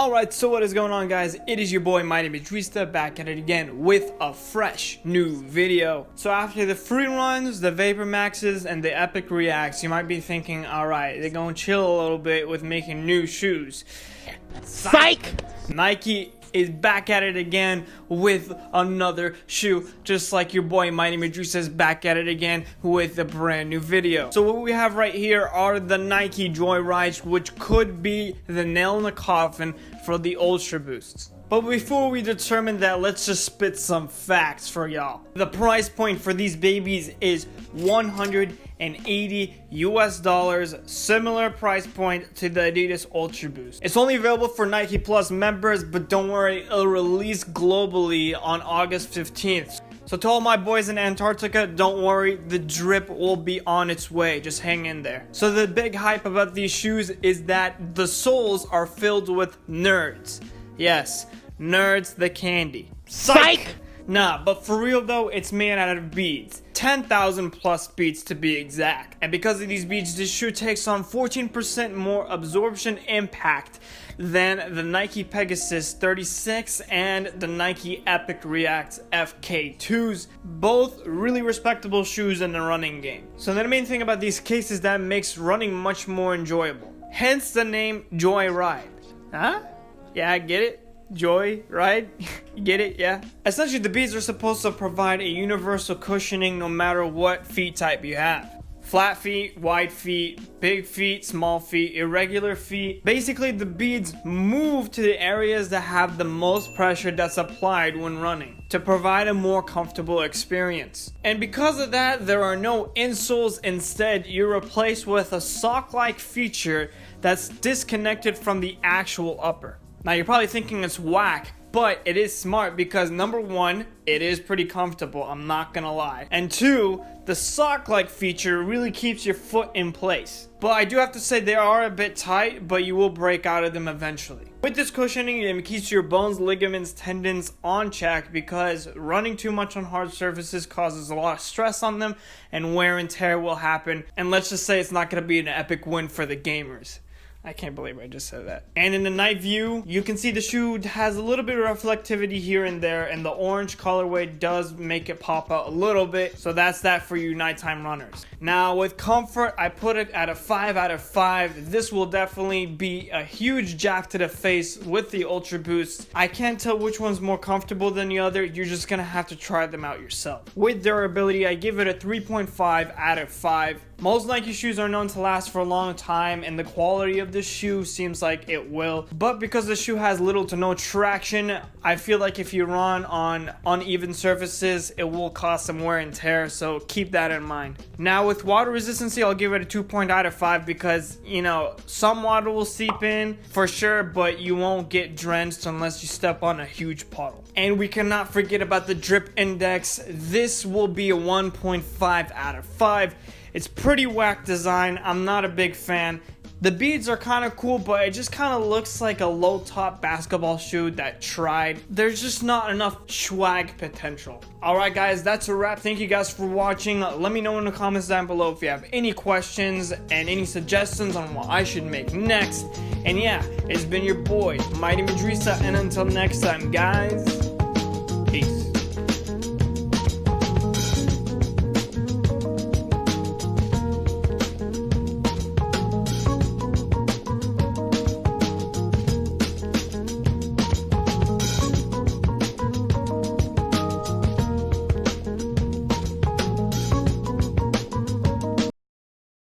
Alright, so what is going on, guys? It is your boy, my name is Drista, back at it again with a fresh new video. So after the free runs, the Vapor Maxes, and the Epic Reacts, you might be thinking, alright, they're gonna chill a little bit with making new shoes. Psych! Nike is back at it again with another shoe, just like your boy my name is Drista is back at it again with a brand new video. So what we have right here are the Nike Joyrides, which could be the nail in the coffin for the Ultraboosts. But before we determine that, let's just spit some facts for y'all. The price point for these babies is $180 US, similar price point to the Adidas Ultraboost. It's only available for Nike Plus members, but don't worry, it'll release globally on August 15th. So to all my boys in Antarctica, don't worry, the drip will be on its way, just hang in there. So the big hype about these shoes is that the soles are filled with nerds. Yes, nerds the candy. Psych! Nah, but for real though, it's made out of beads. 10,000 plus beads to be exact. And because of these beads, this shoe takes on 14% more absorption impact than the Nike Pegasus 36 and the Nike Epic React FK2s. Both really respectable shoes in the running game. So the main thing about these cases that makes running much more enjoyable. Hence the name Joyride. Huh? Yeah, I get it. Joyride? You get it? Yeah. Essentially, the beads are supposed to provide a universal cushioning no matter what feet type you have. Flat feet, wide feet, big feet, small feet, irregular feet. Basically, the beads move to the areas that have the most pressure that's applied when running to provide a more comfortable experience. And because of that, there are no insoles. Instead, you're replaced with a sock-like feature that's disconnected from the actual upper. Now you're probably thinking it's whack, but it is smart because number one, it is pretty comfortable, I'm not gonna lie. And two, the sock-like feature really keeps your foot in place. But I do have to say they are a bit tight, but you will break out of them eventually. With this cushioning, it keeps your bones, ligaments, tendons on check because running too much on hard surfaces causes a lot of stress on them and wear and tear will happen. And let's just say it's not gonna be an epic win for the gamers. I can't believe I just said that. And in the night view, you can see the shoe has a little bit of reflectivity here and there, and the orange colorway does make it pop out a little bit. So that's that for you nighttime runners. Now with comfort, I put it at a 5 out of 5. This will definitely be a huge jab to the face with the Ultraboost. I can't tell which one's more comfortable than the other. You're just gonna have to try them out yourself. With durability, I give it a 3.5 out of 5. Most Nike shoes are known to last for a long time, and the quality of this shoe seems like it will. But because the shoe has little to no traction, I feel like if you run on uneven surfaces, it will cause some wear and tear, so keep that in mind. Now with water resistancy, I'll give it a 2 out of 5 because, you know, some water will seep in for sure, but you won't get drenched unless you step on a huge puddle. And we cannot forget about the drip index. This will be a 1.5 out of 5. It's pretty whack design. I'm not a big fan. The beads are kind of cool, but it just kind of looks like a low top basketball shoe that tried. There's just not enough swag potential. Alright guys, that's a wrap. Thank you guys for watching. Let me know in the comments down below if you have any questions and any suggestions on what I should make next. And yeah, it's been your boy, my name is Drista, and until next time guys.